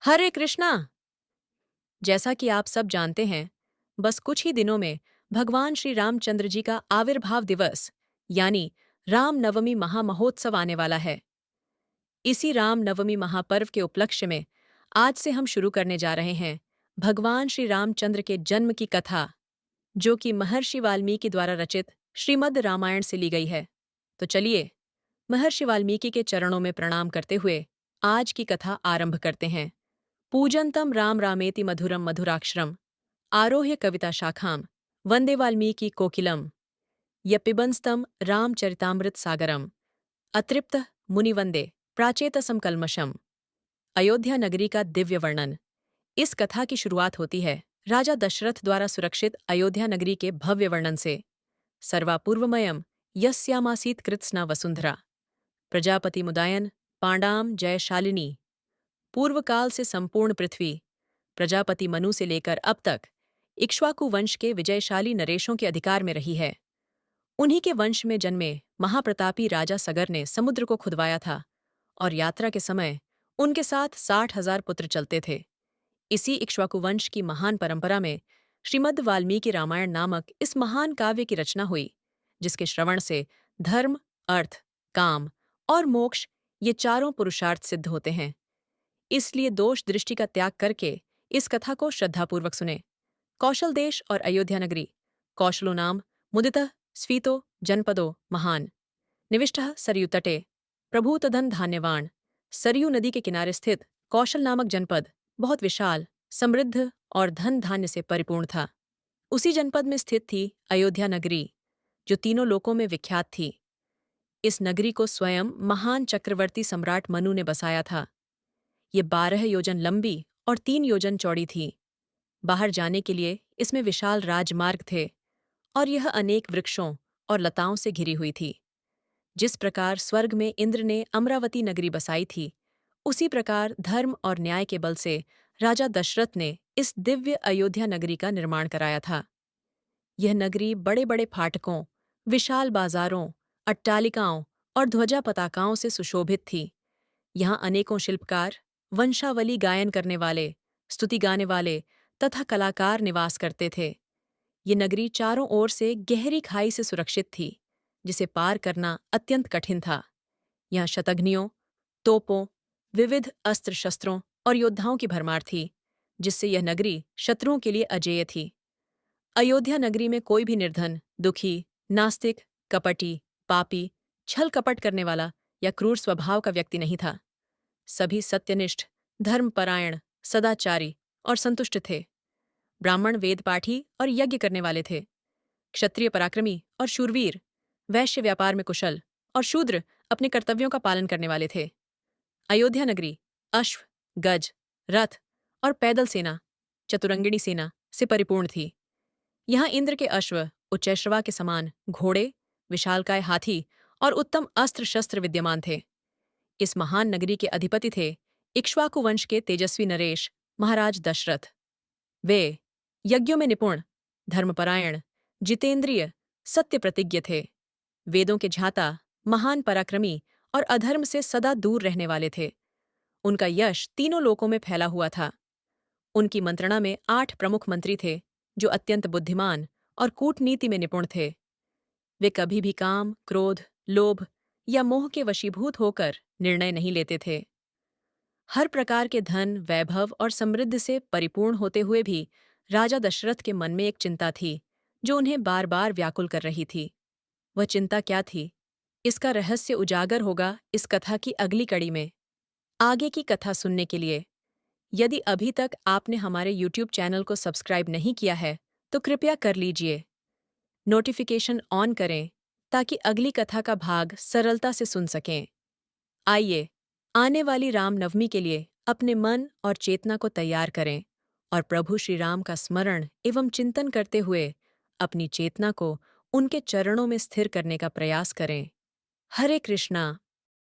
हरे कृष्णा। जैसा कि आप सब जानते हैं, बस कुछ ही दिनों में भगवान श्री रामचंद्र जी का आविर्भाव दिवस यानी राम नवमी महामहोत्सव आने वाला है। इसी राम नवमी महापर्व के उपलक्ष्य में आज से हम शुरू करने जा रहे हैं भगवान श्री रामचंद्र के जन्म की कथा, जो कि महर्षि वाल्मीकि द्वारा रचित श्रीमद् रामायण से ली गई है। तो चलिए, महर्षि वाल्मीकि के चरणों में प्रणाम करते हुए आज की कथा आरंभ करते हैं। पूजन्तं राम रामेति मधुरम मधुराक्षरम आरोह्य कविता शाखाम वंदे वाल्मीकि कोकिलम यपिबंस्तं रामचरितामृत सागरम अतृप्त मुनिवंदे प्राचेतसम कल्मषम। अयोध्या नगरी का दिव्य वर्णन। इस कथा की शुरुआत होती है राजा दशरथ द्वारा सुरक्षित अयोध्या नगरी के भव्य वर्णन से। सर्वापूर्वमयम यस्यामासीत कृत्स्ना वसुंधरा प्रजापति मुदायन पांडाम जयशालिनी। पूर्व काल से संपूर्ण पृथ्वी प्रजापति मनु से लेकर अब तक इक्ष्वाकु वंश के विजयशाली नरेशों के अधिकार में रही है। उन्हीं के वंश में जन्मे महाप्रतापी राजा सगर ने समुद्र को खुदवाया था और यात्रा के समय उनके साथ 60,000 पुत्र चलते थे। इसी इक्ष्वाकु वंश की महान परंपरा में श्रीमद् वाल्मीकि रामायण नामक इस महान काव्य की रचना हुई, जिसके श्रवण से धर्म, अर्थ, काम और मोक्ष ये चारों पुरुषार्थ सिद्ध होते हैं। इसलिए दोष दृष्टि का त्याग करके इस कथा को श्रद्धापूर्वक सुने। कौशल देश और अयोध्या नगरी। कौशलो नाम मुदितः स्फीतो जनपदो महान निविष्टः सरयू तटे प्रभूतधन धान्यवान। सरयू नदी के किनारे स्थित कौशल नामक जनपद बहुत विशाल, समृद्ध और धन धान्य से परिपूर्ण था। उसी जनपद में स्थित थी अयोध्या नगरी, जो तीनों लोकों में विख्यात थी। इस नगरी को स्वयं महान चक्रवर्ती सम्राट मनु ने बसाया था। ये 12 योजन लंबी और 3 योजन चौड़ी थी। बाहर जाने के लिए इसमें विशाल राजमार्ग थे और यह अनेक वृक्षों और लताओं से घिरी हुई थी। जिस प्रकार स्वर्ग में इंद्र ने अमरावती नगरी बसाई थी, उसी प्रकार धर्म और न्याय के बल से राजा दशरथ ने इस दिव्य अयोध्या नगरी का निर्माण कराया था। यह नगरी बड़े बड़े फाटकों, विशाल बाजारों, अट्टालिकाओं और ध्वजा पताकाओं से सुशोभित थी। यहाँ अनेकों शिल्पकार, वंशावली गायन करने वाले, स्तुति गाने वाले तथा कलाकार निवास करते थे। ये नगरी चारों ओर से गहरी खाई से सुरक्षित थी, जिसे पार करना अत्यंत कठिन था। यहाँ शतघ्नियों, तोपों, विविध अस्त्र शस्त्रों और योद्धाओं की भरमार थी, जिससे यह नगरी शत्रुओं के लिए अजेय थी। अयोध्या नगरी में कोई भी निर्धन, दुखी, नास्तिक, कपटी, पापी, छल कपट करने वाला या क्रूर स्वभाव का व्यक्ति नहीं था। सभी सत्यनिष्ठ, धर्मपरायण, सदाचारी और संतुष्ट थे। ब्राह्मण वेदपाठी और यज्ञ करने वाले थे। क्षत्रिय पराक्रमी और शूरवीर, वैश्य व्यापार में कुशल और शूद्र अपने कर्तव्यों का पालन करने वाले थे। अयोध्या नगरी अश्व, गज, रथ और पैदल सेना, चतुरंगिणी सेना से परिपूर्ण थी। यहाँ इंद्र के अश्व उच्चैश्रवा के समान घोड़े, विशालकाय हाथी और उत्तम अस्त्र शस्त्र विद्यमान थे। इस महान नगरी के अधिपति थे इक्ष्वाकु वंश के तेजस्वी नरेश महाराज दशरथ। वे यज्ञों में निपुण, धर्मपरायण, जितेंद्रिय, सत्य प्रतिज्ञ थे। वेदों के झाता, महान पराक्रमी और अधर्म से सदा दूर रहने वाले थे। उनका यश तीनों लोकों में फैला हुआ था। उनकी मंत्रणा में 8 प्रमुख मंत्री थे, जो अत्यंत बुद्धिमान और कूटनीति में निपुण थे। वे कभी भी काम, क्रोध, लोभ या मोह के वशीभूत होकर निर्णय नहीं लेते थे। हर प्रकार के धन, वैभव और समृद्धि से परिपूर्ण होते हुए भी राजा दशरथ के मन में एक चिंता थी, जो उन्हें बार बार व्याकुल कर रही थी। वह चिंता क्या थी? इसका रहस्य उजागर होगा इस कथा की अगली कड़ी में। आगे की कथा सुनने के लिए यदि अभी तक आपने हमारे YouTube चैनल को सब्सक्राइब नहीं किया है, तो कृपया कर लीजिए। नोटिफिकेशन ऑन करें ताकि अगली कथा का भाग सरलता से सुन सकें। आइए, आने वाली रामनवमी के लिए अपने मन और चेतना को तैयार करें और प्रभु श्री राम का स्मरण एवं चिंतन करते हुए अपनी चेतना को उनके चरणों में स्थिर करने का प्रयास करें। हरे कृष्णा।